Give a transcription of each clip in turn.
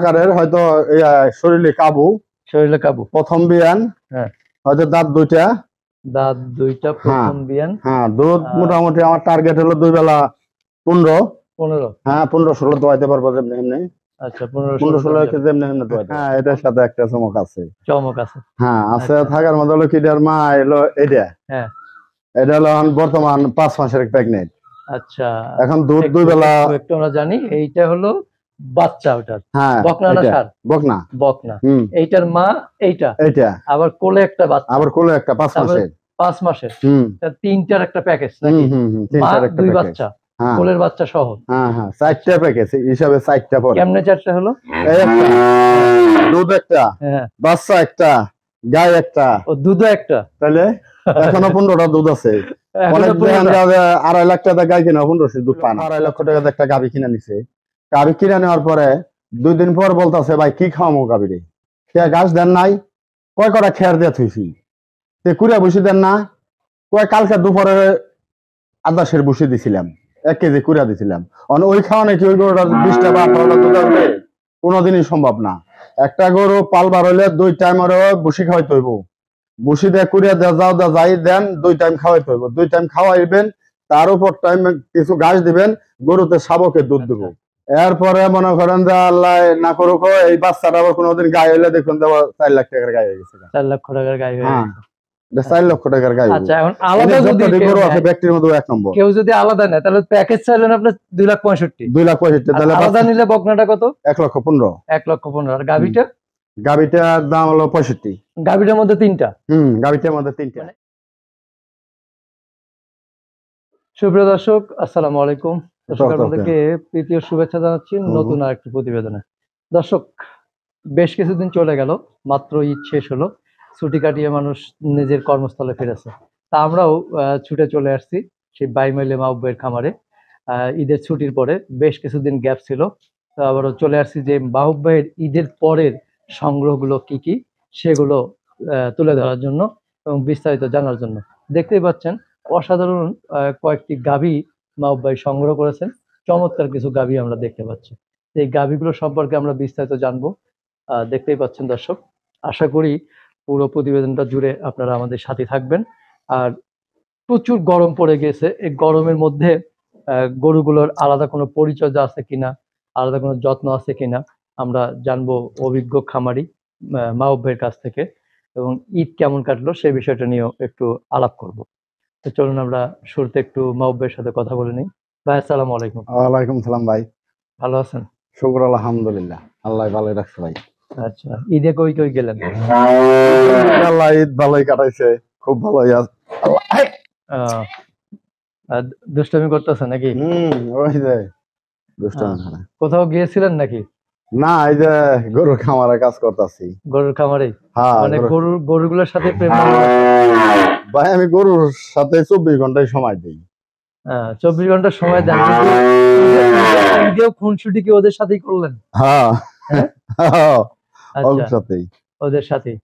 আকারের হয়তো শরীরে কাবু প্রথম বিয়ান। হ্যাঁ, হয়তো দাঁত দুইটা প্রথম বিয়ান। হ্যাঁ, দুধ মোটামুটি আমার টার্গেট হলো 2 বেলা 15। হ্যাঁ, 15-16 দোয়াইতে পারবো এমনি। আচ্ছা, 15-16 কেজি এমনি দোয়াইতে। হ্যাঁ, এটার সাথে একটা চমক আছে। হ্যাঁ আছে, থাকার মধ্যে হলো কিডার মা এলো এটা। হ্যাঁ, এটা হলো বর্তমান 5 মাসের প্রেগনেন্ট। আচ্ছা, এখন দুধ 2 বেলা একটু আমরা জানি। এইটা হলো বাচ্চা, ওটার হ্যাঁ বকনা না ষাঁড়? বকনা। এইটার মা এইটা আবার কোলে একটা বাচ্চা, 5 মাসের। তিনটার একটা প্যাকেজ নাকি? মা 2 বাচ্চা, কোলের বাচ্চা সহ। হ্যাঁ হ্যাঁ, 4টা প্যাকেজ হিসাবে 4টা পড়ে। কেমনে 4টা হলো? দুধ একটা, বাচ্চা একটা, গাই একটা। ও, দুধও একটা। তাহলে এখনো 15টা দুধ আছে। অনেক 2.5 লাখ টাকা গাই কিনা 1500 দুধ পায় না। 2.5 লক্ষ টাকা একটা গাভি কিনে নিছে। গাভি কিনে নেওয়ার পরে 2 দিন পর বলতেছে, ভাই কি খাওয়ামো গাভিরে? ঘাস দেন নাই? কয় কটা খেয়ার দিয়ে থুইছি। কুড়িয়া বসি দেন না? কয় কালকে দুপুরে আদাসের বসে দিছিলাম, 1 কেজি কুড়িয়া দিছিলাম। ওই খাওয়া নাকি ওই গরুটা 20টা বা 18টা দুধ আসবে? কোনোদিনই সম্ভব না। একটা গরু পালবার হইলে 2 টাইম বসি খাওয়াইতে হইব। বসি দিয়ে কুড়িয়া যাই দেন, 2 টাইম খাওয়াইতে হইব। 2 টাইম খাওয়াইবেন, তার উপর টাইম কিছু ঘাস দিবেন, গরুতে শাবকের দুধ দেব। এরপরে মনে করেন যে আল্লাহ না করুক এই বাচ্চাটা আবার কোনোদিন গায়ে হইলে দেখুন 4 লাখ টাকার গায়ে হয়ে গেছে। 4 লক্ষ টাকার গায়ে হয়ে গেছে। 4 লক্ষ টাকার গায়ে। আচ্ছা, এখন আলাদা যদি গরু আছে ব্যক্তির মধ্যে 1 নম্বর। কেউ যদি আলাদা নেয় তাহলে প্যাকেজ চাইলেন আপনি 2,65,000। তাহলে আলাদা নিলে বকনাটা কত? 1,15,000। 1,15,000। আর গাভিটার দাম হলো 65। গাভিটার মধ্যে 3টা। গাভিটার মধ্যে 3টা। সুপ্রিয় দর্শক, আসসালামু আলাইকুম। দর্শক আপনাদেরকে প্রীতীয় শুভেচ্ছা জানাচ্ছি নতুন আরেকটি প্রতিবেদনে। দর্শক, বেশ কিছুদিন চলে গেল, মাত্র ঈদ শেষ হলো, ছুটি কাটিয়ে মানুষ নিজের কর্মস্থলে ফিরেছে। তা আমরাও ছুটে চলে আসছি সেই বাইমাইলে মাহবুব ভাইয়ের খামারে। ঈদের ছুটির পরে বেশ কিছুদিন গ্যাপ ছিল, তো আবারও চলে আসছি যে মাহবুব ভাইয়ের ঈদের পরের সংগ্রহগুলো কি কি সেগুলো তুলে ধরার জন্য এবং বিস্তারিত জানার জন্য। দেখতেই পাচ্ছেন অসাধারণ কয়েকটি গাভী মাহবুব ভাই সংগ্রহ করেছেন। চমৎকার কিছু গাভী আমরা দেখতে পাচ্ছি। এই গাভীগুলো সম্পর্কে আমরা বিস্তারিত জানবো। দেখতেই পাচ্ছেন দর্শক, আশা করি পুরো প্রতিবেদনটা জুড়ে আপনারা আমাদের সাথে থাকবেন। আর প্রচুর গরম পড়ে গেছে, এই গরমের মধ্যে গরুগুলোর আলাদা কোনো পরিচর্যা আছে কিনা, আলাদা কোনো যত্ন আছে কিনা আমরা জানবো অভিজ্ঞ খামারি মাহবুব ভাইয়ের কাছ থেকে, এবং ঈদ কেমন কাটলো সেই বিষয়টা নিয়েও একটু আলাপ করব। তো চলুন আমরা শুরুতে একটু মাহবুব ভাইয়ের সাথে কথা বলে নিই। ভাই, আসসালামু আলাইকুম। ওয়ালাইকুম সালাম ভাই। ভালো আছেন? শুকর আলহামদুলিল্লাহ, আল্লাহ ভালো রাখছে ভাই। আচ্ছা, ঈদে কই কই গেলেন? আল্লাহ ঈদ ভালোই কাটাইছে, খুব ভালোই আছে। দুষ্টামি করতেছে নাকি? ওই যে দুষ্টামি। কোথাও গিয়েছিলেন নাকি? না, এই যে গরুর খামারে কাজ করতেছি। গরুর খামারে? মানে গরুগুলোর সাথে প্রেম? ভাই, আমি গরুর সাথে 24 ঘন্টায় সময় দিই। 24 ঘন্টা সময় দেন? ঈদেও খুনসুটি কি ওদের সাথেই করলেন? হ্যাঁ, ওদের সাথেই।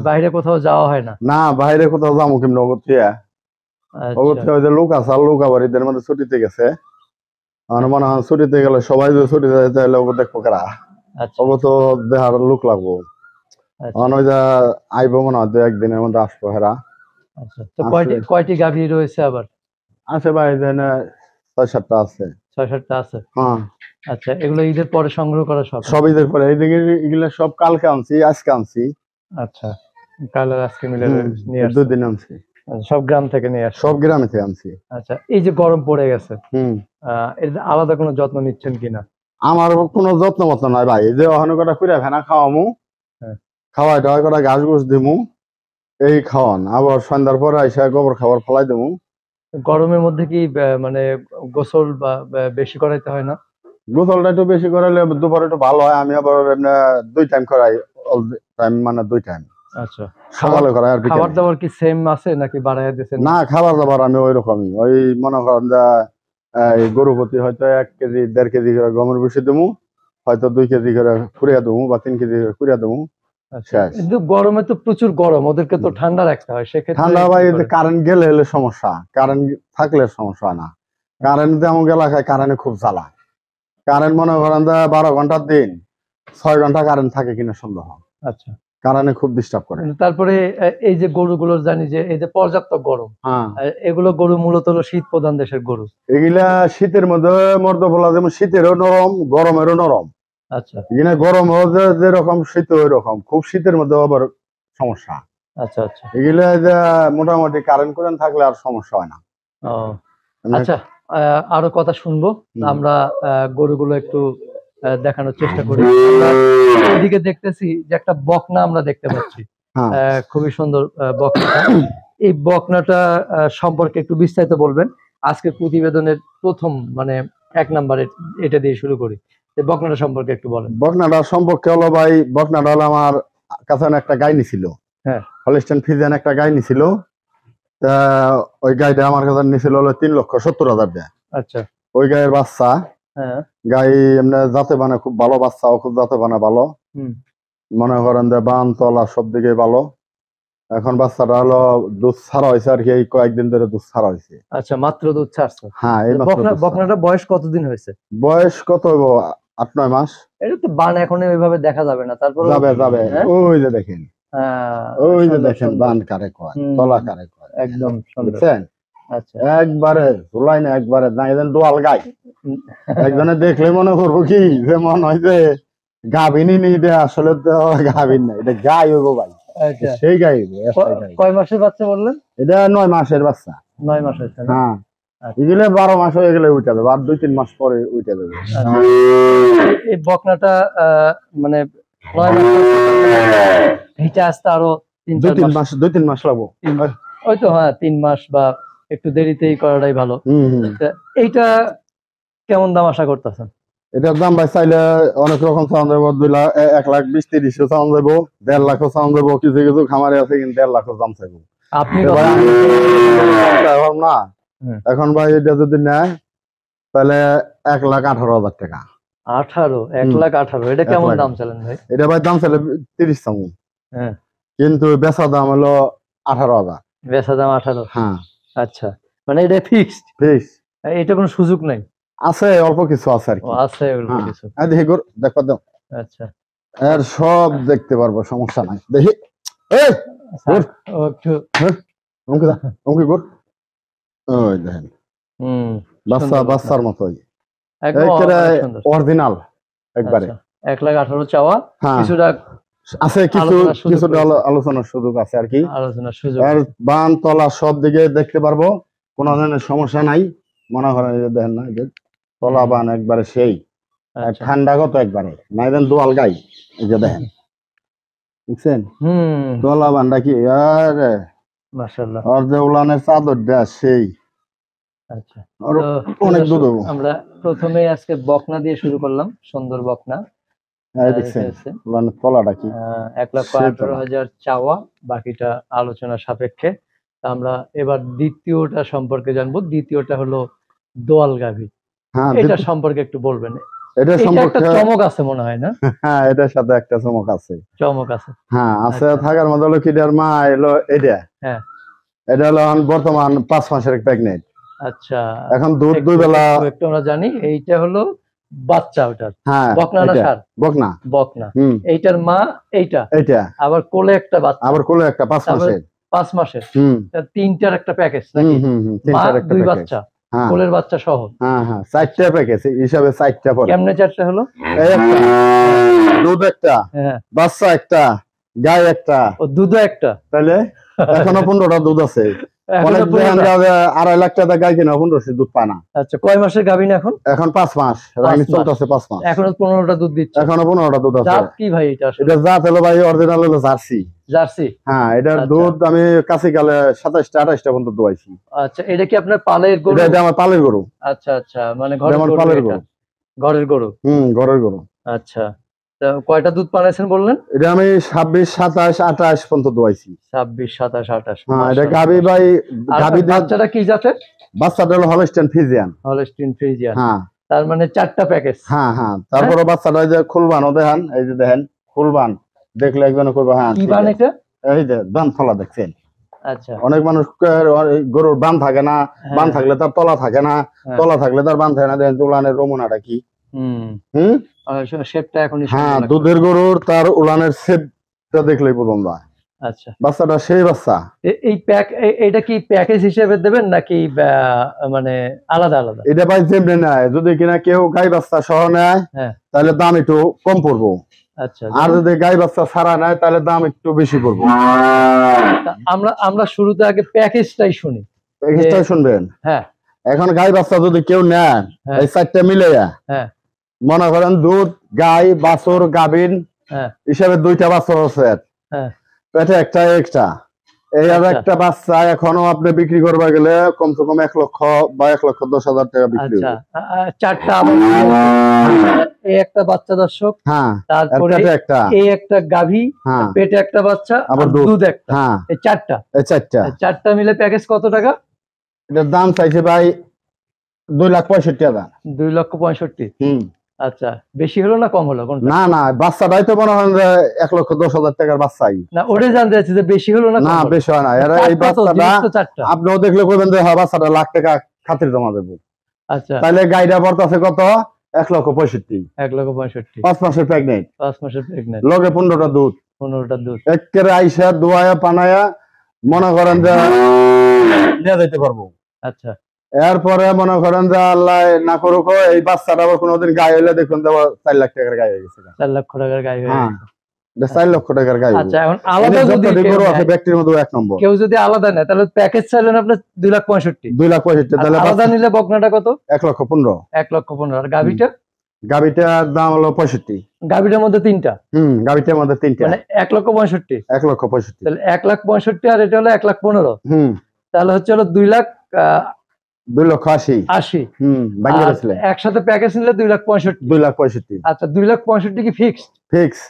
বাইরে কোথাও যাওয়া হয় না? না, বাইরে কোথাও যাবো কেমন? লোক আছে, লোক আবার ঈদের মধ্যে ছুটিতে গেছে। আমার মনে হয় ছুটিতে গেলে সবাই যদি ছুটিতে যায় তাহলে ওকে দেখবো কারা। ওকে তো দেহার লোক লাগবো। আইবো মনে হয় 2-1 দিনের মধ্যে আসবো হেরা। কয়টি গাভী রয়েছে আবার? আছে ভাই, 6-7টা আছে। 6-7টা আছে। আচ্ছা, এগুলো ঈদের পরে সংগ্রহ করা? সব ঈদের পরে। এইদিকে এগুলো সব কালকে আনছি, আজকে আনছি। আচ্ছা, কাল আর আজকে মিলে নিয়ে 2 দিন আনছি। সব গ্রাম থেকে নিয়ে আসছি? সব গ্রামে থেকে আনছি। আচ্ছা, এই যে গরম পড়ে গেছে, এর আলাদা কোনো যত্ন নিচ্ছেন কিনা? আমার কোনো যত্ন মতো নাই ভাই। এই যে ওখানে কটা কুড়া ফেনা খাওয়ামু, খাওয়াই টাওয়াই কটা ঘাস ঘুষ দিমু, এই খাওয়ান। আবার সন্ধ্যার পরে আইসা গোবর খাবার ফলাই দেবো। গরমের মধ্যে কি মানে গোসল বা বেশি করাইতে হয় না? গোসলটা একটু বেশি করাইলে দুপুরে একটু ভালো হয়। আমি আবার 2 টাইম করাই, অল টাইম, মানে 2 টাইম। আচ্ছা, সকালে করাই। আর খাবার দাবার কি সেম আছে নাকি বাড়াইয়া দিয়েছেন? না, খাবার দাবার আমি ওই রকমই, ওই মনে করেন যে গরু প্রতি হয়তো 1 কেজি 1.5 কেজি করে গমের বসে দেবো, হয়তো 2 কেজি করে কুড়িয়া দেবো বা 3 কেজি করে কুড়িয়া দেবো। কিন্তু গরমে তো প্রচুর গরম, ওদেরকে তো ঠান্ডা রাখতে হয়। সেক্ষেত্রে ঠান্ডা ভাই, কারেন্ট গেলে সমস্যা, কারেন্ট থাকলে সমস্যা না। কারেন্ট আমাকে এলাকায় কারেন্ট খুব জ্বালা। কারেন্ট মনে করেন 12 ঘন্টার দিন, 6 ঘন্টা কারেন্ট থাকে কিনা সন্দেহ। আচ্ছা, কারেন্টে খুব ডিস্টার্ব করে। তারপরে এই যে গরুগুলোর জানি যে এই যে পর্যাপ্ত গরম, হ্যাঁ, এগুলো গরু মূলত হলো শীত প্রধান দেশের গরু। এগুলা শীতের মধ্যে মধ্যে বলা যেমন শীতেরও নরম, গরমেরও নরম। আচ্ছা এখানে গরম যেরকম শীত ওই রকম, খুব শীতের মধ্যে আবার সমস্যা। আচ্ছা আচ্ছা। এগুলা যে মোটামুটি কারেন্ট কারেন্ট থাকলে আর সমস্যা হয় না। ও আচ্ছা, আরো কথা শুনবো। আমরা গরুগুলো একটু দেখানোর চেষ্টা করি। আমরা এদিকে দেখতেছি যে একটা বকনা আমরা দেখতে পাচ্ছি, হ্যাঁ, খুবই সুন্দর বকনাটা। এই বকনাটা সম্পর্কে একটু বিস্তারিত বলবেন। আজকের প্রতিবেদনের প্রথম মানে 1 নম্বরে এটা দিয়ে শুরু করি। এই বকনাটা সম্পর্কে একটু বলেন। বকনাটা সম্পর্কে হলো ভাই, বকনাটা হলো আমার কাছে একটা গাই নিছিল। হ্যাঁ, হলিস্টাইন ফ্রিজিয়ান একটা গাই নিছিল। তা ওই গাইটা আমার কাছে নিছিল হলো 3,70,000 টাকা। আচ্ছা, ওই গায়ের বাচ্চা, হ্যাঁ, গাই এমনি জাতে বানা খুব ভালো, বাচ্চাও খুব জাতে বানা ভালো। হুম, মনে করেন যে বান তলা সব দিকে ভালো। এখন বাচ্চাটা হলো দুধ ছাড়া হয়েছে আর কি, এই কয়েকদিন ধরে দুধ ছাড়া হয়েছে। আচ্ছা, মাত্র দুধ ছাড়ছে। হ্যাঁ, এই মাত্র দুধ ছাড়া। বকনাটা বয়স কতদিন হয়েছে? বয়স কত হইব? 8-9 মাস। এটা তো বান এখন ওইভাবে দেখা যাবে না, তারপর যাবে যাবে, হ্যাঁ? ওই যে দেখেন, ওই যে সুন্দর, দেখেন সুন্দর। বান কারে কয়, হুম, তলা কারে কয়, একদম সুন্দর। বুঝছেন? আচ্ছা, একবারে ধুলাই না, একবারে না, এদের দোয়াল গাই। হুম, একজনে দেখলে মনে করবো কি যে মনে হয় যে গাভিনী নি, এটা আসলে তো গাভিন না, এটা গাই হইব ভাই। আচ্ছা। সেই গাই হইব, এসআই গাই। কয় মাসের বাচ্চা বললেন? এটা 9 মাসের বাচ্চা। 9 মাস হয়েছে না? হ্যাঁ, আচ্ছা। এগুলো 12 মাস হয়ে গেলে উঠে যাবে, আর 2-3 মাস পরে উঠে যাবে। আচ্ছা। এই বকনাটা মানে 9 মাস এটা আসতে আরো 3-4 মাস। 2-3 মাস লাগবো। ওই তো, হ্যাঁ, 3 মাস বা একটু দেরিতেই করাটাই ভালো। তা এইটা কেমন দাম আশা করতেছেন? এটার দাম ভাই চাইলে অনেক রকম চাওয়া যাবো, 1,20,000-1,30,000 চাওয়া যাবো, 1,50,000 চাওয়া যাবো। কিছু কিছু খামারে আছে কিন্তু 1,50,000 দাম চাইবো। আপনি তো ভাই আমি তো এখন না, হুম। এখন ভাই এটা যদি নেয় তাহলে 1,18,000 টাকা। 18, 1,18,000 এটা কেমন 1,00,000 দাম চালেন ভাই? এটা ভাই দাম চাইলে 30 চামু, হ্যাঁ, কিন্তু বেচা দাম হলো 18,000। বেচা দাম 18। হ্যাঁ, আচ্ছা, মানে এটা ফিক্সড, ফিক্স এটা কোনো সুযোগ নাই? আছে, অল্প কিছু আছে আর ও, কি। আছে অল্প হ্যাঁ, কিছু। দেখি গোর দেখবা দাও, আচ্ছা, এর সব দেখতে পারবো, সমস্যা নাই। দেখি এই স্যার, ও একটু অঙ্কে দা, অঙ্কে গোর, ওই দেখেন হুম, বাচ্চা, সুন্দর বাচ্চার মতোই একদম একেবারে অনেক সুন্দর। অরিজিনাল একবারে। আচ্ছা, 1,18,000 চাওয়া, হ্যাঁ, কিছুটা আছে কিছু আলোচনার সুযোগ কিছুটা রয়েছে। আলোচনার সুযোগ আছে আর কি। আলোচনার সুযোগ আর আছে। বান তলা সব দিকে দেখতে পারবো, কোনো ধরনের সমস্যা নাই। মনে করেন এই যে দেখেন না, এই যে তলা বান একবারে সেই, আর আচ্ছা, ঠান্ডাগত একবারে না, এদের দোয়াল গাই। এই যে দেখেন, বুঝছেন হুম, তলা বানটা কি, আরে মাশাআল্লাহ। আর যে উলানের চাদর দেয়া সেই, আচ্ছা, আর তো অনেক দর্শক, দুধ হবো। আমরা প্রথমে আজকে বকনা দিয়ে শুরু করলাম, সুন্দর বকনা। এই দেখছেন হচ্ছে উলানের তলাটা কি, 1,18,000 চাওয়া, বাকিটা আলোচনা সাপেক্ষে। তা আমরা এবার দ্বিতীয়টা সম্পর্কে জানবো। দ্বিতীয়টা হলো দোয়াল গাভী। হ্যাঁ এটা সম্পর্কে একটু বলবেন। এটা এটা একটা সম্পর্কে, চমক আছে মনে হয় না? হ্যাঁ এটার সাথে একটা চমক আছে। চমক আছে। হ্যাঁ আছে, আচ্ছা। থাকার মধ্যে হলো কি, এটার মা এলো এটা, হ্যাঁ, এটা হলো এখন বর্তমান 5 মাসের প্রেগনেন্ট। আচ্ছা, এখন দুধ একটু 2 বেলা। একটু আমরা জানি এইটা হলো বাচ্চা, ওটার হ্যাঁ, বকনা না এটা ষাঁড়? বকনা। বকনা। হুম, এইটার মা এইটা, এটা আবার কোলে একটা বাচ্চা, আবার কোলে একটা 5 তারপরে মাসের। 5 মাসের। হুম, তা 3টার একটা প্যাকেজ হুম, নাকি? হুম, হুম, মা 3টার একটা 2 প্যাকেজ। বাচ্চা, হ্যাঁ, কোলের বাচ্চা সহ। হ্যাঁ, হ্যাঁ, 4টা প্যাকেজ হিসাবে 4টা পড়ে। কেমনে 4টা হলো? এই একটা, দুধ একটা, হ্যাঁ, বাচ্চা একটা, গাই একটা, ও দুধও একটা। তাহলে এখনো 15টা দুধ আছে। এখনো অনেক 15টা। দেখেন যে 2.5 লাখ টাকা গাই কিনা 1500 দুধ পায় না। আচ্ছা, কয় মাসের গাভীন এখন? এখন 5 মাস, 5 রানী মাস। চলতেছে 5 মাস। এখনো 15টা দুধ দিচ্ছে। এখনো 15টা দুধ আছে। জাত কি ভাই এটা আসলে? এটা জাত হলো ভাই অরিজিনাল হলো জার্সি। জার্সি। হ্যাঁ, এটার আচ্ছা। দুধ আমি কাছে গেলে 27টা 28টা পর্যন্ত দোয়াইছি। আচ্ছা, এটা কি আপনার পালের গরু? এটা আমার পালের গরু। আচ্ছা, আচ্ছা, মানে ঘরের আমার গরু পালের এটা? গরু। ঘরের গরু। ঘরের গরু। আচ্ছা, তা কয়টা দুধ পানাইছেন বললেন? এটা আমি 26, 27, 28 পর্যন্ত দোয়াইছি। 26, 27, 28। হ্যাঁ, এটা গাবি ভাই, আর গাবি বাচ্চাটা কি জাতের? বাচ্চাটা হলো হলস্টাইন ফ্রিজিয়ান। Holstein Friesian. হ্যাঁ, তার মানে 4টা প্যাকেজ। হ্যাঁ, হ্যাঁ, তারপরে বাচ্চাটা যে খুলবানও দেখেন, এই যে দেখেন খুলবান, দেখলে একজন কইবে হ্যাঁ কি ঠিক বান আছে। এটা? এই যে বান ফলা দেখছেন, আচ্ছা, অনেক মানুষ গরুর বান থাকে না, হ্যাঁ। বান থাকলে তার তলা থাকে না, হ্যাঁ। তলা থাকলে তার বান থাকে না। দেখেন তুলানের রমুনাটা কি। হুম, হুম, শেপটা এখনই হ্যাঁ, সুন্দর লাগছে। দুধের গরুর তার উলানের শেপটা দেখলেই প্রথম যায়। আচ্ছা, বাচ্চাটা সেই বাচ্চা। এই এটা কি প্যাকেজ হিসেবে দেবেন নাকি মানে আলাদা আলাদা? এটা ভাই যেমনি নেয়, যদি কিনা কেউ গাই বাচ্চা সহ নেয় হ্যাঁ, তাহলে দাম একটু কম পড়বো, আচ্ছা। আর যদি গাই বাচ্চা ছাড়া নেয় তাহলে দাম একটু বেশি পড়বো। আমরা শুরুতে আগে প্যাকেজটাই শুনি। প্যাকেজটাই শুনবেন। হ্যাঁ, এখন গাই বাচ্চা যদি কেউ নেন, হ্যাঁ। এই 4টা মিলে হ্যাঁ, মনে করেন দুধ, গাই, বাছুর, গাভীন হ্যাঁ, হিসাবে 2টা বাচ্চা আছে, হ্যাঁ। পেটে একটা একটা। এই আর আচ্ছা। একটা বাচ্চা এখনো আপনি বিক্রি করবা গেলে কমসে কম 1 লক্ষ বা 1,10,000 টাকা বিক্রি আচ্ছা, হবে। 4টা আবার এই একটা বাচ্চা দর্শক, হ্যাঁ, আর তারপরে পেটে একটা। এই একটা গাভী, হ্যাঁ, পেটে একটা বাচ্চা, আবার আর দুধ। দুধ একটা। হ্যাঁ, এই 4টা, এই 4টা। 4টা মিলে প্যাকেজ কত টাকা? এটার দাম চাইছে ভাই 2,65,000। 2,65,000। হুম। আচ্ছা, বেশি হলো না কম হলো কোনটা? না না, বাচ্চাটাই তো মনে হয় যে 1,10,000 টাকার বাচ্চাই। না, ওটাই জানতে চাচ্ছি যে বেশি হলো না কম না, হলো? বেশি হয় না। এরা এই 4টা তো, বাচ্চাটা জিনিস তো 4টা। আপনিও দেখলে কইবেন যে হ্যাঁ বাচ্চাটা লাখ টাকা খাতির জমা দেবো। আচ্ছা, তাহলে গাইডা পড়তেছে কত? 1,65,000। 1,65,000। 5 মাসের প্রেগনেন্ট, 5 মাসের প্রেগনেন্ট, লগে 15টা দুধ, 15টা দুধ। একেবারে আইসা দোয়ায়া পানায়া মনে করেন যে নিয়ে যাইতে পারবো। আচ্ছা, এরপরে মনে করেন যে আল্লাহ না করুক এই বাচ্চাটা আবার কোনোদিন গায়ে হইলে দেখুন যে আবার 4 লাখ টাকার গায়ে হয়ে গেছে। 4 লক্ষ টাকার গাড়ি হয়ে হ্যাঁ, গেছে। এটা 4 লক্ষ টাকার গায়ে। আচ্ছা, এখন আলাদা যদি কেউ গরু আছে নেয়, ব্যক্তির মধ্যে 1 নম্বর। কেউ যদি আলাদা নেয় তাহলে প্যাকেজ চাইলেন আপনি 2,65,000। 2,65,000। তাহলে আলাদা নিলে বকনাটা কত? 1,15,000। 1,15,000। আর গাভীটা? গাবিটার দাম হলো 65। গাভীটার মধ্যে 3টা, গাবিটার মধ্যে 3টা, মানে 1,65,000। 1,65,000। তাহলে 1,65,000 আর এটা হলো 1,15,000। হুম, তাহলে হচ্ছে হলো 2,80,000। 2,80,000। ভাঙিয়ে আর গেছিলেন একসাথে প্যাকেজ নিলে 2,65,000। 2,65,000 আচ্ছা, 2,65,000 কি ফিক্সড? ফিক্স।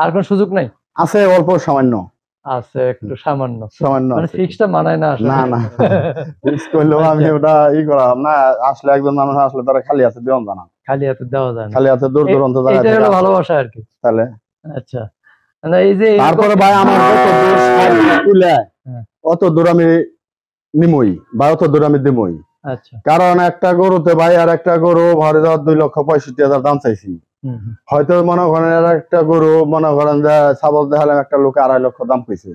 আর কোন সুযোগ নাই? আছে অল্প সামান্য, আছে একটু সামান্য, সামান্য মানে আছে। ফিক্সটা মানায় না আসলে। না না, ফিক্স করলেও আমি আচ্ছা। ওটা করাম না। আসলে একজন মানুষ আসলে তারা খালি আছে দিও জানা, খালি হাতে দেওয়া যায় না। খালি আছে দূর দূরান্ত এটা জায়গা হলো থেকে। ভালোবাসা আর কি। তাহলে আচ্ছা, মানে এই যে তারপরে ভাই আমার যত দূর তুলে হ্যাঁ। অত দূর আমি নিমই বা অত দূর আমি দিমই। আচ্ছা, কারণ একটা গরুতে ভাই আর একটা গরু ভরে দেওয়ার 2,65,000 দাম চাইছি। হুম, হুম। হয়তো মনে করেন আর একটা গরু মনে করেন যে ছাগল দেখালাম একটা লোকে 2.5 লক্ষ দাম পেয়েছে,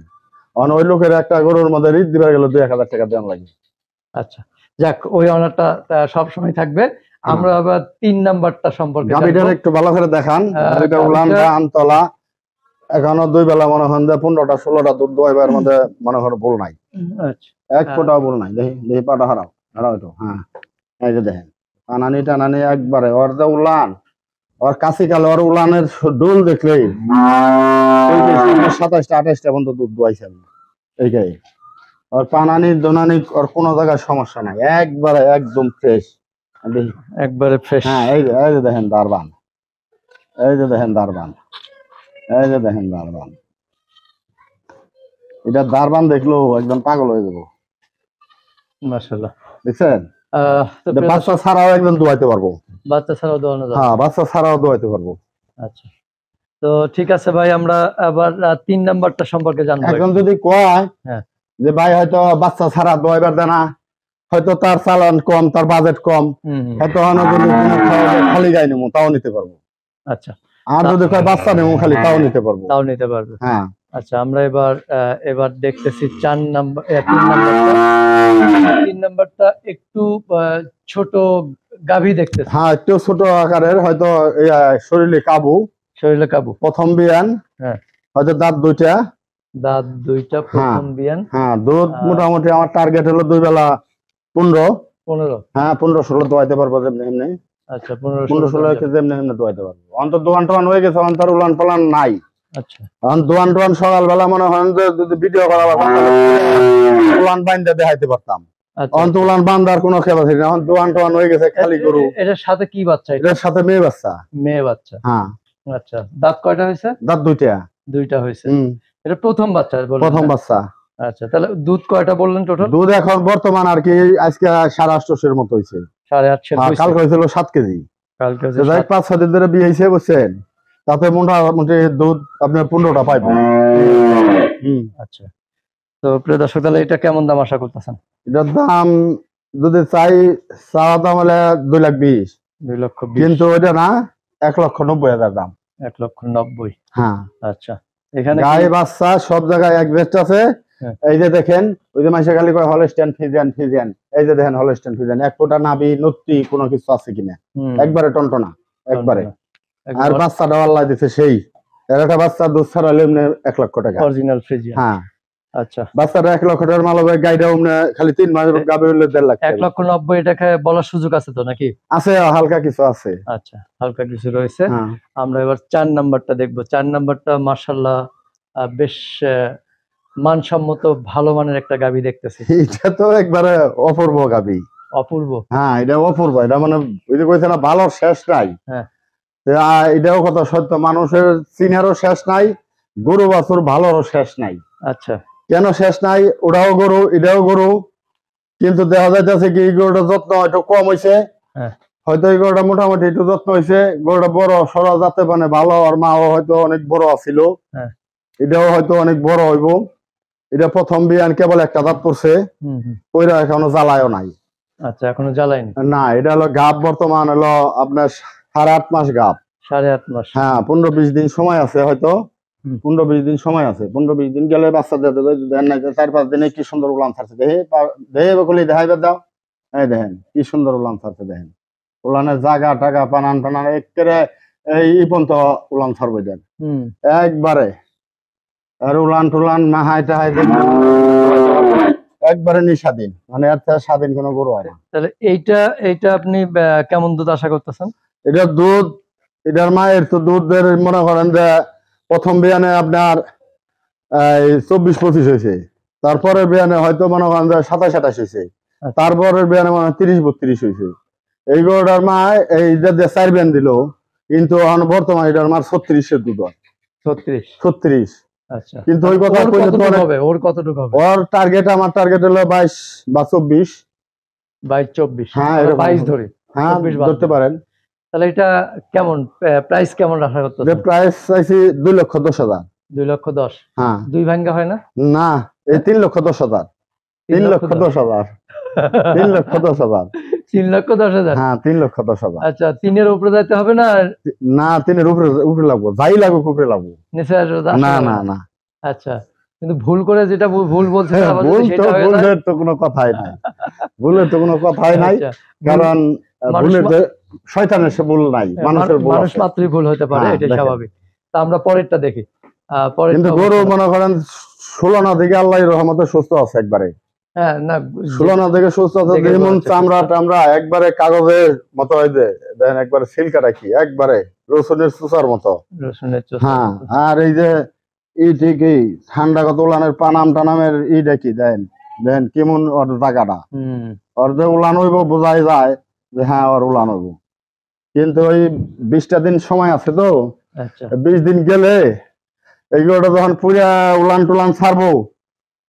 ওই লোকের একটা গরুর মধ্যে রিট দিবার গেল 2,000 টাকা দাম লাগে। আচ্ছা, যাক, ওই অনারটা সব সময় থাকবে। আমরা আবার 3 নাম্বারটা সম্পর্কে গাভীটার জানবো। একটু ভালো করে দেখান। গাভীটা গাভীটা- উলান আমতলা, এখনো 2 বেলা মনে করেন যে 15টা 16টা দুধ দোয়াইবার মধ্যে মনে করেন ভুল নাই, আচ্ছা, এক ফোঁটাও ভুল নাই। দেখি দেখি পাটা হারাও হারাও একটু। হ্যাঁ, এই যে দেখেন টানানি টানানি একবারে ওর যে উলান, ওর কাছে গেলে ওর উলানের ডোল দেখলেই 27টা 28টা পর্যন্ত দুধ দোয়াইছে এইটাই। ওর পানানি দোনানি ওর কোনো জায়গায় সমস্যা নাই, একবারে একদম ফ্রেশ। দেখি, একবারে ফ্রেশ। হ্যাঁ এই যে দেখেন দারবান, এই যে দেখেন দারবান, এই যে দেখেন দারবান। এটা দারবান দেখলেও একদম পাগল হয়ে যাবো। মাশাআল্লাহ। দেখছেন, তো এটা বাচ্চা ছাড়াও একদম দোয়াইতে পারবো। বাচ্চা ছাড়াও দোয়ানো যাবে। হ্যাঁ, বাচ্চা ছাড়াও দোয়াইতে পারবো। আচ্ছা, তো ঠিক আছে ভাই, আমরা আবার 3 নাম্বারটা সম্পর্কে জানবো। এখন যদি কয় হ্যাঁ। যে ভাই হয়তো বাচ্চা ছাড়া দোয়াইবার দেনা, হয়তো তার চালান কম, তার বাজেট কম, হুম, হুম। হয়তো যদি খালি গাই নেবো তাও নিতে পারবো। আচ্ছা, আর যদি কয় বাচ্চা নেবো খালি তাও নিতে পারবো। তাও নিতে পারবে। হ্যাঁ, আচ্ছা, আমরা এবার দেখতেছি 3 নাম্বারটা। 3 নাম্বারটা একটু ছোট গাভী দেখতেছি। হ্যাঁ, একটু ছোট আকারের, হয়তো শরীরে কাবু, শরীরে কাবু। প্রথম বিয়ান, হ্যাঁ। হয়তো দাঁত 2টা, দাঁত 2টা, প্রথম বিয়ান। হ্যাঁ, দুধ মোটামুটি আমার টার্গেট হলো 2 বেলা 15। 15। হ্যাঁ, 15-16 দোয়াইতে পারবো যেমনি এমনি। আচ্ছা, 15 15-16 কেজি এমনি এমনি দোয়াইতে পারবো। অন্তত দোয়ান টোয়ান হয়ে গেছে, অন্তর উলান পালান নাই। আচ্ছা, এখন দোয়ান টোয়ান সকালবেলা মনে হয় যে যদি ভিডিও করা পারতাম উলান বাইন্দা দেখাইতে পারতাম। আচ্ছা। অন্ত উলান বান্ধার কোনো ক্যাপাসিটি নেই, এখন দোয়ান টোয়ান হয়ে গেছে খালি গরু। এটার সাথে কি বাচ্চা? এটার সাথে মেয়ে বাচ্চা। মেয়ে বাচ্চা। হ্যাঁ। আচ্ছা, দাঁত কয়টা হয়েছে? দাঁত 2টা। 2টা হয়েছে। হুম, এটা প্রথম বাচ্চা বললেন? প্রথম বাচ্চা। আচ্ছা, তাহলে দুধ কয়টা বললেন টোটাল? দুধ এখন বর্তমান আর কি আজকে 850 মতো হয়েছে। 8.5 কালকে হয়েছিল 7 কেজি। কালকে হচ্ছে 5-6 দিন ধরে বিয়ে হয়েছে বুঝছেন, তাতে মোটামুটি দুধ আপনার 15টা পাইবেন। আচ্ছা, তো প্রিয় দর্শক, তাহলে এটা কেমন দাম আশা করতেছেন? এটার দাম যদি চাওয়া দাম হলে 2,20,000, 2,20,000। কিন্তু ওইটা না, 1,90,000 দাম। 1,90,000। হ্যাঁ, আচ্ছা, এখানে গায়ে বাচ্চা সব জায়গায় এক রেট আছে। হ্যাঁ। এই যে দেখেন, ওই যে মাইসে খালি কয় হলস্টাইন ফ্রিজিয়ান ফ্রিজিয়ান, এই যে দেখেন হলস্টাইন ফ্রিজিয়ান, এক ফোঁটা নাভি নত্তি কোনো কিছু আছে কিনা, একবারে টনটনা একবারে। আর বাচ্চাটা আল্লাহ দিছে সেই, এর একটা বাচ্চা দুধ ছাড়া হলে এমনি 1 লক্ষ টাকা অরিজিনাল ফ্রিজিয়ান। হ্যাঁ, আচ্ছা, বাচ্চাটা 1 লক্ষ টাকার মাল হবে, গাইটা খালি 3 মাস গাবে হলে 1.5 লাখ। 1,90,000 টাকায় বলার সুযোগ আছে তো নাকি? আছে, হালকা কিছু আছে। আচ্ছা, হালকা কিছু রয়েছে। আমরা এবার 4 নাম্বারটা দেখবো। 4 নাম্বারটা মাশাআল্লাহ বেশ মানসম্মত ভালো মানের একটা গাভী দেখতেছি। এটা তো একবারে অপূর্ব গাভী। অপূর্ব? হ্যাঁ, এটা অপূর্ব। এটা মানে ওই যে কইছে না ভালোর শেষ নাই। হ্যাঁ, এটাও কথা সত্য, মানুষের চিনারও শেষ নাই, গরু বাছুর ভালোরও শেষ নাই। আচ্ছা, কেন শেষ নাই? ওটাও গরু, এটাও গরু, কিন্তু দেখা যাইতেছে কি এই গরুটার যত্ন একটু কম হয়েছে। হয়তো এই গরুটা মোটামুটি একটু যত্ন হয়েছে, গরুটা বড় সরা যাতে মানে ভালো, আর মাও হয়তো অনেক বড় আছিল, এটাও হয়তো অনেক বড় হইব। এটা প্রথম বিয়ান, কেবল একটা দাঁত পড়ছে, ওইটা এখনো জ্বালায়ও নাই। আচ্ছা, এখনো জ্বালায়নি না। এটা হলো গাব, বর্তমান হলো আপনার 8.5 মাস গাব। 8.5 মাস? হ্যাঁ, 15-20 দিন সময় আছে, হয়তো 15-20 দিন সময় আছে। 15-20 দিন গেলে বাচ্চা দিয়ে দেবে। দেন নাই 4-5 দিনে কি সুন্দর উলান ছাড়ছে, দেহে বকলি দেখাইবে দাও। এই দেখেন কি সুন্দর উলান ছাড়ছে, দেখেন উলানের জায়গা টাকা পানান টানান একেবারে এই পর্যন্ত উলান ছাড়বে দেন একবারে। আর উলান টুলান মাহাই টাহাই একবারে নিঃস্বাধীন, মানে এর থেকে স্বাধীন কোনো গরু হয় না। তাহলে এইটা আপনি কেমন দুধ আশা করতেছেন? এটা দুধ, এটার মায়ের তো দুধের মনে করেন যে প্রথম বিয়ানে আপনার 24-25 হয়েছে, তারপরের বিয়ানে হয়তো মনে করেন যে 27-28 হয়েছে, তারপরের বিয়ানে মনে হয় 30-32 হয়েছে। এই গরুটার মা এই যে 4 বিয়ান দিল, কিন্তু এখন বর্তমানে এটার মার 36-এর দুধ হয়। 36। আচ্ছা, কিন্তু ওই কথা ওর কতটুকু হবে? ওর টার্গেট, আমার টার্গেট হলো 22 বা 24। 22-24? হ্যাঁ, 22 ধরে। হ্যাঁ, ধরতে পারেন। তাহলে এটা কেমন প্রাইস কেমন রাখা করতেছেন? প্রাইস চাইছি 2,10,000। 2,10,000? হ্যাঁ। 2 ভাঙ্গা হয় না? না, এই 3,10,000। 3,10,000। 3,10,000। 3,10,000? হ্যাঁ, 3,10,000। আচ্ছা, 3-এর উপরে যাইতে হবে না? না, 3-এর উপরে লাগবো, যাই লাগুক উপরে লাগবো। নিচে না না না। আচ্ছা, কিন্তু ভুল করে যেটা ভুল বলছে, ভুলের তো কোনো কথাই নাই, ভুলের তো কোনো কথাই নাই। কারণ ভুলের শয়তানের সে ভুল নাই, মানুষ মাত্রই ভুল হতে পারে, এটা স্বাভাবিক। তা আমরা পরেরটা দেখি। কিন্তু গরু মনে করেন 16 না দিকে আল্লাহর রহমতে সুস্থ আছে একবারে। হ্যাঁ, না 16 না দিকে সুস্থ আছে, যেমন চামড়া টামড়া একবারে কাগজের মতো হইবে, দেখেন একবারে সিল্কা রাখি, একবারে রসুনের চুচার মতো। হ্যাঁ, আর এই যে ঠিকই ঠান্ডা কত উলানের পানাম টানামের দেখি দেন দেন কেমন ওর জায়গাটা, ওর যে উলান হইব বোঝাই যায় যে হ্যাঁ ওর উলান হইব। কিন্তু ওই 20টা দিন সময় আছে তো। 20 দিন গেলে এইগুলোটা যখন পুরা উলান টুলান ছাড়বো,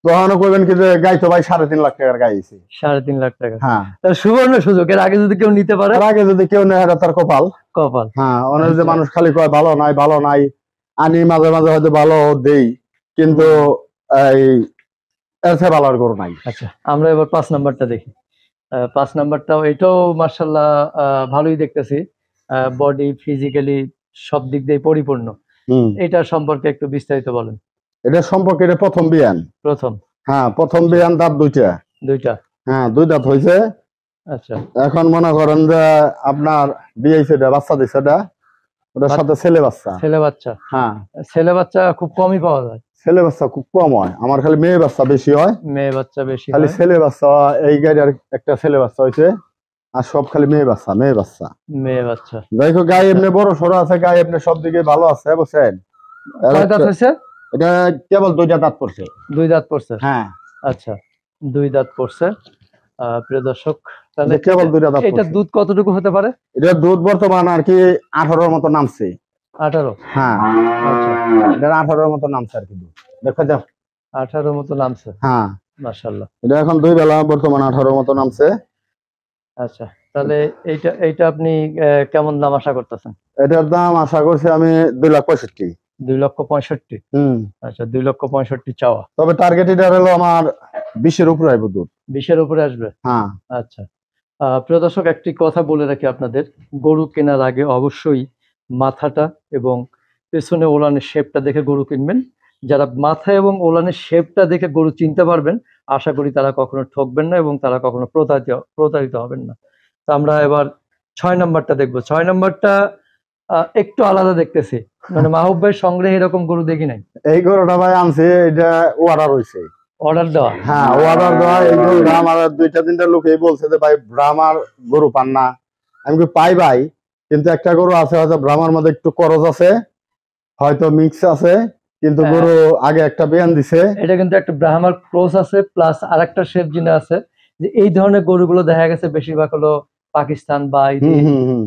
তখনও কইবেন কি যে গাই তো ভাই 3.5 লাখ টাকার গাইছি। 3.5 লাখ টাকা? হ্যাঁ, সুবর্ণ সুযোগ। এর আগে যদি কেউ নিতে পারে, আগে যদি কেউ নেয়, তার কপাল। হ্যাঁ, অনেক যে মানুষ খালি কয় ভালো নাই ভালো নাই, আনি মাঝে মাঝে হয়তো ভালো দেই, কিন্তু এই ভালো আর গরু নাই। আচ্ছা, আমরা এবার 5 নাম্বারটা দেখি। 5 নাম্বারটাও এটাও মাশাআল্লাহ ভালোই দেখতেছি, বডি ফিজিক্যালি সব দিক দিয়ে পরিপূর্ণ। এটা সম্পর্কে একটু বিস্তারিত বলেন। এটা সম্পর্কে এটা প্রথম বিয়ান। হ্যাঁ, প্রথম বিয়ান, দাঁত দুইটা। হ্যাঁ, 2 দাঁত হয়েছে। আচ্ছা, এখন মনে করেন যে আপনার বিয়ে বাচ্চা দিছে, ওটার সাথে ছেলে বাচ্চা। হ্যাঁ, ছেলে বাচ্চা খুব কমই পাওয়া যায়। ছেলে বাচ্চা খুব কম হয়, আমার খালি মেয়ে বাচ্চা বেশি হয়। মেয়ে বাচ্চা বেশি, খালি ছেলে বাচ্চা। এই গাড়ির একটা ছেলে বাচ্চা হয়েছে, আর সব খালি মেয়ে বাচ্চা। দেখো গায়ে এমনি বড় সড়ো আছে, গায়ে এমনি সব দিকে ভালো আছে, বুঝছেন? এটা কেবল 2টা দাঁত পড়ছে। 2 দাঁত পড়ছে? হ্যাঁ। আচ্ছা, 2 দাঁত পড়ছে। প্রিয় দর্শক, তাহলে কেবল 2টা দাঁত। এটা দুধ কতটুকু হতে পারে? এটা দুধ বর্তমান আর কি 18-র মতো নামছে। 18? হ্যাঁ, আচ্ছা, এটা 18-র মতো নামছে আর কি। দেখো দাও, 18-র মতো নামছে। হ্যাঁ, মাশাআল্লাহ। এটা এখন 2 বেলা বর্তমান 18-র মতো নামছে। আচ্ছা, তাহলে এইটা আপনি কেমন দাম আশা করতেছেন? এটার দাম আশা করছি আমি 2,65,000। 2,65,000? আচ্ছা, 2,65,000 চাওয়া। তবে টার্গেট এটা হলো আমার 20-এর উপরে আসবে দুধ। 20-এর উপরে আসবে? হ্যাঁ। আচ্ছা, প্রিয় দর্শক, একটি কথা বলে রাখি আপনাদের, গরু কেনার আগে অবশ্যই মাথাটা এবং পেছনে ওলানের শেপটা দেখে গরু কিনবেন। যারা মাথা এবং ওলানের শেপটা দেখে গরু চিনতে পারবেন, আশা করি তারা কখনো ঠকবেন না এবং তারা কখনো প্রতারিত হবেন না। তো আমরা এবার 6 নাম্বারটা দেখবো। 6 নাম্বারটা একটু আলাদা দেখতেছি, মানে মাহবুব ভাইয়ের সংগ্রহে এরকম গরু দেখি নাই। এই গরুটা ভাই আনছে, এটা অর্ডার হইছে। অর্ডার দেওয়া? হ্যাঁ, অর্ডার দেওয়া। এই গরুটা আমার 2-3টা লোকেই বলছে যে ভাই ব্রাহ্মার গরু পান না। আমি কি পাই ভাই, কিন্তু একটা গরু আছে হয়তো ব্রাহ্মার মধ্যে একটু করজ আছে, হয়তো মিক্স আছে, কিন্তু গরু আগে একটা বিয়ান দিছে। এটা কিন্তু একটা ব্রাহ্মার ক্রস আছে, প্লাস আরেকটা শেপ জিনিস আছে, যে এই ধরনের গরুগুলো দেখা গেছে বেশিরভাগ হলো পাকিস্তান বা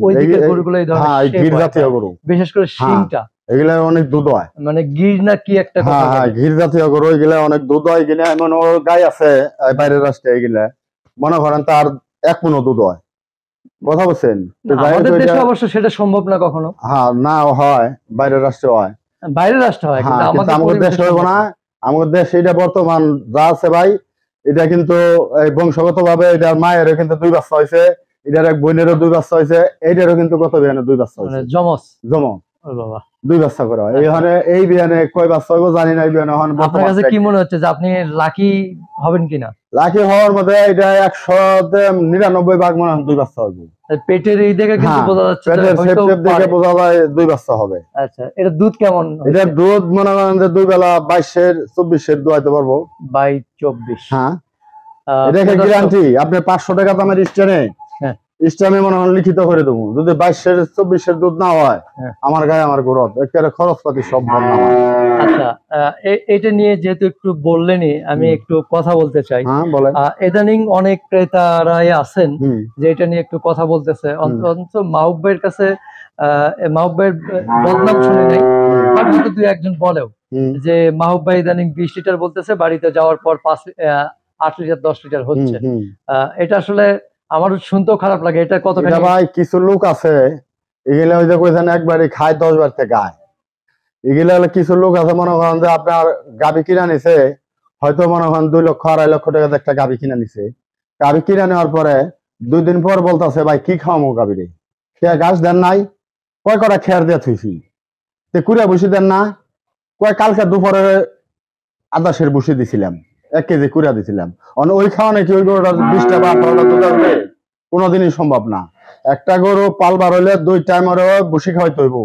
ওই দিকের গরুগুলো এই ধরনের গির জাতীয় গরু, বিশেষ করে শিংটা এগুলা অনেক দুধ হয়, মানে গির না কি একটা কথা বলে। গির জাতীয় গরু এগুলা অনেক দুধ হয়। এগুলা এমন ওর গায়ে আছে বাইরের রাষ্ট্রে, এগুলা মনে করেন তার 1 মণ দুধ হয়। কথা বলছেন? আমাদের দেশে অবশ্য সেটা সম্ভব না কখনো। হ্যাঁ, না হয়, বাইরের রাষ্ট্রে হয়। বাইরের রাষ্ট্র হয়, কিন্তু আমাদের দেশে হবে না। আমাদের দেশে এটা বর্তমান যা আছে ভাই, এটা কিন্তু বংশগত ভাবে এটার মায়েরও কিন্তু 2 বাচ্চা হয়েছে, এটার এক বোনেরও 2 বাচ্চা হয়েছে, এইটারও কিন্তু কত বিয়ানে 2 বাচ্চা হয়েছে, জমজ। বাবা 2 বাচ্চা করে হয়। এই বিয়ানে কয় বাচ্চা হইব জানি না। এই বিয়ানে আপনার কাছে কি মনে হচ্ছে যে আপনি লাকি হবেন কিনা? লাকি হওয়ার মধ্যে এটা 100-99 ভাগ মনে হয় 2 বাচ্চা হইব। পেটের এই দেখে কিন্তু বোঝা যাচ্ছে, পেটের শেপ দেখে বোঝা যায় 2 বাচ্চা হবে। আচ্ছা, এটা দুধ কেমন? এটা দুধ মনে করেন যে 2 বেলা 22-24 দোয়াইতে পারবো। 22-24? হ্যাঁ, এটা গ্যারান্টি। আপনি 500 টাকা দামের স্ট্যাম্পে মনে হয় লিখিত করে দেবো, যদি 22-24 দুধ না হয় আমার গায়ে আমার গরদ একেবারে খরচপাতি সব বন্ধ। আচ্ছা, এটা নিয়ে যেহেতু একটু বললেনই, আমি একটু কথা বলতে চাই। ইদানিং অনেক ক্রেতারাই আছেন যে এটা নিয়ে একটু কথা বলতেছে, অন্তত মাহবুব ভাইয়ের কাছে মাহবুব ভাইয়ের বদনাম শুনে নেই, হয়তো 2-1 বলেও যে মাহবুব ভাই ইদানিং 20 লিটার বলতেছে, বাড়িতে যাওয়ার পর 8 লিটার 10 লিটার হচ্ছে। এটা আসলে আমার শুনতেও খারাপ লাগে। এটা কতখানি ভাই, কিছু লোক আছে এগুলা ওই যে কইছেন একবারই খায় 10 বার থেকে গায়। এগুলা হলো কিছু লোক আছে মনে করেন যে আপনার গাবি কিনা নিছে, হয়তো মনে করেন 2 লক্ষ 2.5 লক্ষ টাকা একটা গাবি কিনা নিছে। গাবি কিনা নেওয়ার পরে 2 দিন পর বলতেছে ভাই কি খাওয়ামো গাবিরে, খেয়া গাছ দেন নাই, কয় কটা খেয়ার দিয়ে থুইছি, তে কুড়া বসি দেন না, কয় কালকে দুপুরে 28 বসি দিছিলাম, 1 কেজি কুড়া দিছিলাম। ওই খাওয়া নাকি ওই গরুটা 20টা বা 18টা দুধ আসবে কোনোদিনই সম্ভব না। একটা গরু পালবার হইলে 2 টাইম বসি খাওয়াইতে হইব,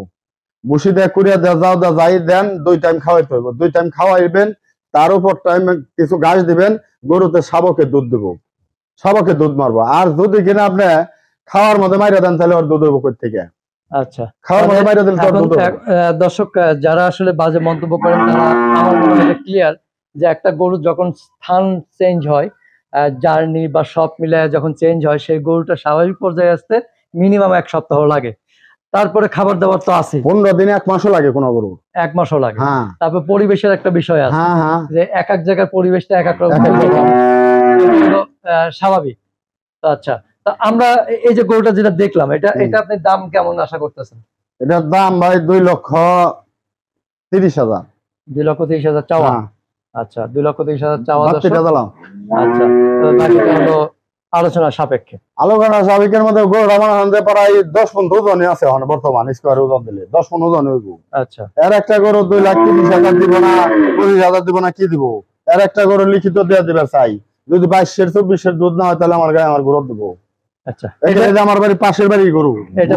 বসি দিয়ে কুড়িয়া যাও যাই দেন 2 টাইম খাওয়াইতে হইব। 2 টাইম খাওয়াইবেন, তার উপর টাইম কিছু ঘাস দিবেন, গরুতে শাবকে দুধ দিব, শাবকে দুধ মারবো। আর যদি কিনা আপনি খাওয়ার মধ্যে মাইরা দেন তাহলে ওর দুধ হইব কই থেকে? আচ্ছা, খাওয়ার মধ্যে মাইরা দিলে তো দুধ হবে। দর্শক যারা আসলে বাজে মন্তব্য করেন তারা আমার মনে হয় ক্লিয়ার যে একটা গরু যখন স্থান চেঞ্জ হয়, জার্নি বা সব মিলায় যখন চেঞ্জ হয়, সেই গরুটা স্বাভাবিক পর্যায়ে আসতে মিনিমাম 1 সপ্তাহ লাগে। তারপরে খাবার দাবার তো আছে, 15 দিন 1 মাসও লাগে, কোন গরু 1 মাসও লাগে। তারপর পরিবেশের একটা বিষয় আছে, যে এক এক জায়গার পরিবেশটা এক এক রকম, স্বাভাবিক। আচ্ছা, তা আমরা এই যে গরুটা যেটা দেখলাম, এটা আপনি দাম কেমন আশা করতেছেন? এটার দাম ভাই 2,30,000। 2,30,000 চাওয়া? আচ্ছা, 2,30,000 চাওয়া। আচ্ছা, বাকিটা হলো আলোচনা সাপেক্ষে। আলোচনা সাপেক্ষের মধ্যে গরু আমার প্রায় 10-15 জন আছে এখন বর্তমান স্কোয়ার ওজন দিলে 10-15 জন হইব। আচ্ছা, এর একটা গরু 2,30,000 দিব না, 25,000 দিব না, কি দিব? এর একটা গরু লিখিত দিয়ে দিবে চাই, যদি 22-24 দুধ না হয় তাহলে আমার গায়ে আমার গরু দিব। আচ্ছা, এটা আমার বাড়ির পাশের বাড়ি গরু, 1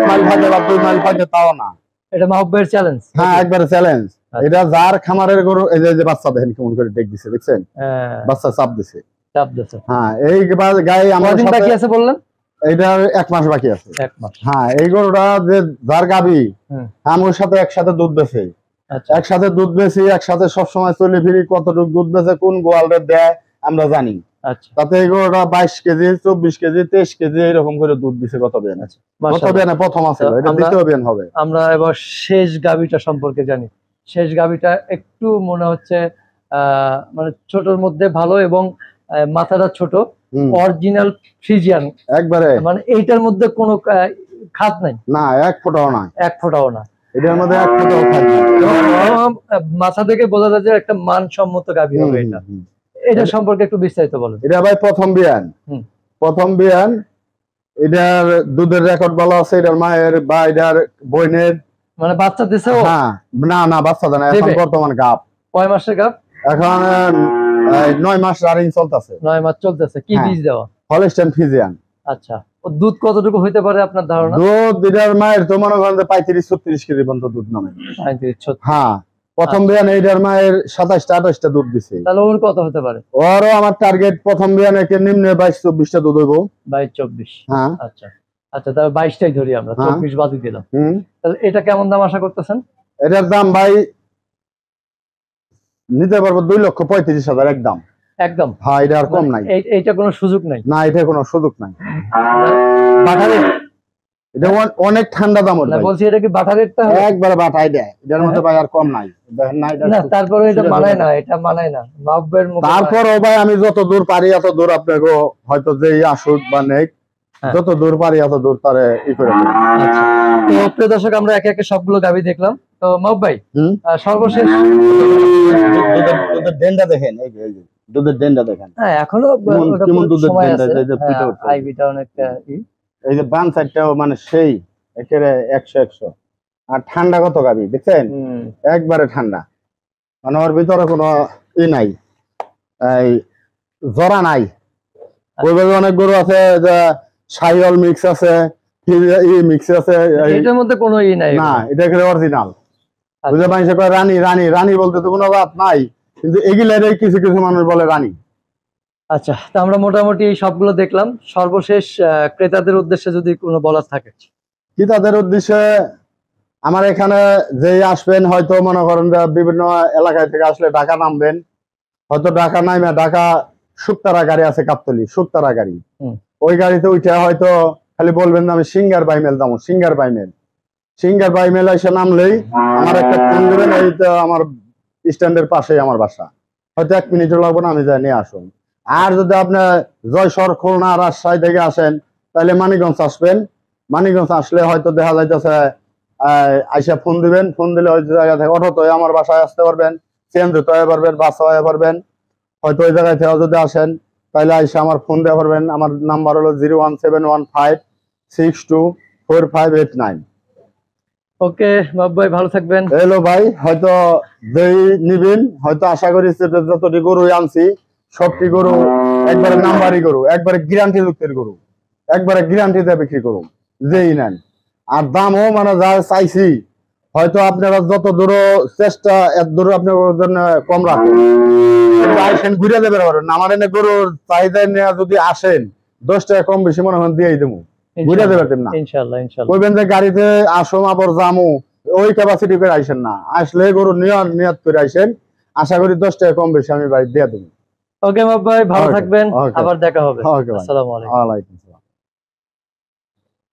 মাইল ফাঁকে বা 2 মাইল ফাঁকে তাও না। এটা মাহবুব ভাইয়ের চ্যালেঞ্জ? হ্যাঁ, একবারে চ্যালেঞ্জ। এটা যার খামারের গরু, এই যে বাচ্চা দেখেন কেমন করে ডেক দিছে, দেখছেন? বাচ্চা চাপ দিছে। হ্যাঁ, এই গায়ে আমার বাকি আছে বললেন, এইটা 1 মাস বাকি আছে। 1 মাস। হ্যাঁ, এই গরুটা যে যার গাবি আমার সাথে একসাথে দুধ বেছে, একসাথে দুধ বেশি, একসাথে সবসময় চলে ফিরি, কতটুকু দুধ বেছে কোন গোয়ালটা দেয় আমরা জানি। তাতে এই গরুটা 22 কেজি 24 কেজি 23 কেজি এরকম করে দুধ দিছে। কত বিয়ান? কত বিয়ানে প্রথম আছে, এটা দ্বিতীয় বিয়ান হবে। আমরা এবার শেষ গাবিটা সম্পর্কে জানি। শেষ গাবিটা একটু মনে হচ্ছে মানে ছোটর মধ্যে ভালো, এবং মাথাটা ছোট, অরিজিনাল ফ্রিজিয়ান একবারে, মানে এইটার মধ্যে কোনো খাত নাই না, 1 ফোঁটাও না, 1 ফোঁটাও না এটার মধ্যে 1 ফোঁটাও খাত নাই। মাথা থেকে বোঝা যায় যে একটা মানসম্মত গাবি হবে এটা। এটা সম্পর্কে একটু বিস্তারিত বলুন। এটা ভাই প্রথম বিয়ান, প্রথম বিয়ান এটার দুধের রেকর্ড ভালো আছে, এটার মায়ের বা এটার বোনের। মানে বাচ্চা দিছে ও? হ্যাঁ, না বাচ্চা দেয় না, এখন দেবে? বর্তমান গাব। কয় মাসের গাব? এখন 9 মাস রানিং চলতেছে। 9 মাস চলতেছে। কি হ্যাঁ। বীজ দেওয়া? Holstein Friesian. আচ্ছা, ও দুধ কতটুকু হইতে পারে আপনার ধারণা? দুধ এটার মায়ের তো মনে করেন 35-36 কেজি পর্যন্ত দুধ নামে। 36। হ্যাঁ, প্রথম বিয়ানে এটার মায়ের 27-28টা দুধ দিছে। তাহলে ওর কত হতে পারে? ওরও আমার টার্গেট প্রথম বিয়ানে নিম্নে 22-24টা দুধ হইব। 22-24। হ্যাঁ আচ্ছা আচ্ছা, তাহলে 22টাই ধরি আমরা, হ্যাঁ। 24 বাদই দিলাম। হুম। তাহলে এটা কেমন দাম আশা করতেছেন? এটার দাম ভাই নিতে পারবো 2,35,000 একদম। একদম? হ্যাঁ, এটা আর কম নাই। এইটা কোনো সুযোগ নাই? না, এটা কোনো সুযোগ নাই। বাটা এটা অনেক ঠান্ডা দাম ওর না, ভাই। বলছি এটা কি বাটা রেটটা? একবারে বাটাই দেয়, এটার মধ্যে ভাই আর কম নাই। দেখেন না, এটা না, তারপরে এটা মানায় না, এটা মানায় না মাহবুবের মুখে। তারপরও ভাই আমি যত দূর পারি এত দূর আপনাকে হয়তো যেই আসুক বা নেই, হ্যাঁ। যত দূর পারি এত দূর তারে ই করে দেব। আচ্ছা, তো প্রিয় দর্শক, আমরা একে একে সবগুলো গাভী দেখলাম। তো মাহবুব ভাই, হুম। সর্বশেষ দুধের ডেন্ডা দেখেন, এই যে দুধের ডেন্ডা দেখেন। হ্যাঁ, এখনো কেমন দুধের সময় ডেন্ডা, আছে। এই যে পিঠে উঠছে। আইবিটা অনেকটা এই যে বান সাইডটাও মানে সেই একেবারে 100-100। আর ঠান্ডা কত গাবি দেখছেন, একবারে ঠান্ডা, মানে ওর ভিতরে কোনো ই নাই, এই জরা নাই। ওইভাবে অনেক গরু আছে যে সাইওয়াল মিক্স আছে, ই মিক্স আছে, এটার মধ্যে কোনো নাই না, এটা অরিজিনাল। বুঝতে পারছি, রানী রানী রানী বলতে তো কোনো বাদ নাই, কিন্তু এগুলারই কিছু কিছু মানুষ বলে রানী। আচ্ছা, তো আমরা মোটামুটি সবগুলো দেখলাম। সর্বশেষ ক্রেতাদের উদ্দেশ্যে যদি কোনো বলার থাকে? কি তাদের উদ্দেশ্যে, আমার এখানে যে আসবেন হয়তো মনে করেন যে বিভিন্ন এলাকায় থেকে আসলে ঢাকা নামবেন, হয়তো ঢাকা নামে ঢাকা শুক্তারা গাড়ি আছে, কাপ্তলি শুক্তারা গাড়ি, ওই গাড়িতে উঠে হয়তো খালি বলবেন যে আমি সিঙ্গার বাইমেল দাম, সিঙ্গার বাইমেল এসে নামলেই আমার একটা ফোন দেবেন, এই তো আমার স্ট্যান্ডের পাশেই আমার বাসা, হয়তো 1 মিনিটও লাগবে না, আমি যাই নিয়ে আসুন। আর যদি আপনি জয়সর, খুলনা, রাজশাহী থেকে আসেন তাহলে মানিকগঞ্জ আসবেন। মানিকগঞ্জ আসলে হয়তো দেখা যাইতেছে আইসা ফোন দিবেন, ফোন দিলে ওই জায়গা থেকে অটোতে আমার বাসায় আসতে পারবেন, সিএনজিতে হয়ে পারবেন, বাসে হয়ে পারবেন। হয়তো ওই জায়গায় থেকে যদি আসেন তাহলে আইসা আমার ফোন দেওয়া পারবেন। আমার নাম্বার হলো 01715624589। ওকে মাহবুব ভাই, ভালো থাকবেন। হ্যালো ভাই, হয়তো যেই নিবেন, হয়তো আশা করি যতটি গরু আনছি সবটি গরু একবারে নাম্বারই গরু, একবারে গ্যারান্টি যুক্তের গরু, একবারে গ্যারান্টিতে বিক্রি করুন যেই নেন। আর দামও মানে যা চাইছি, হয়তো আপনারা যত দূর চেষ্টা এত দূর আপনার জন্য কম রাখুন, আসেন ঘুরে দেবেন পারবেন। আমার এনে গরুর চাহিদা নিয়ে যদি আসেন 10 টাকা কম বেশি মনে হয় দিয়েই দেবো, ঘুরে দেবেন না। ইনশাআল্লাহ ইনশাআল্লাহ। কইবেন যে গাড়িতে আসো আবার জামু, ওই ক্যাপাসিটি করে আইসেন না, আসলে গরু নিয়ত করে আইসেন। আশা করি 10 টাকা কম বেশি আমি বাড়ি দিয়ে দেবো। ওকে মাহবুব ভাই, ভালো Okay, থাকবেন, okay. আবার দেখা হবে। Okay, ভাই। আসসালামু আলাইকুম। ওয়ালাইকুম।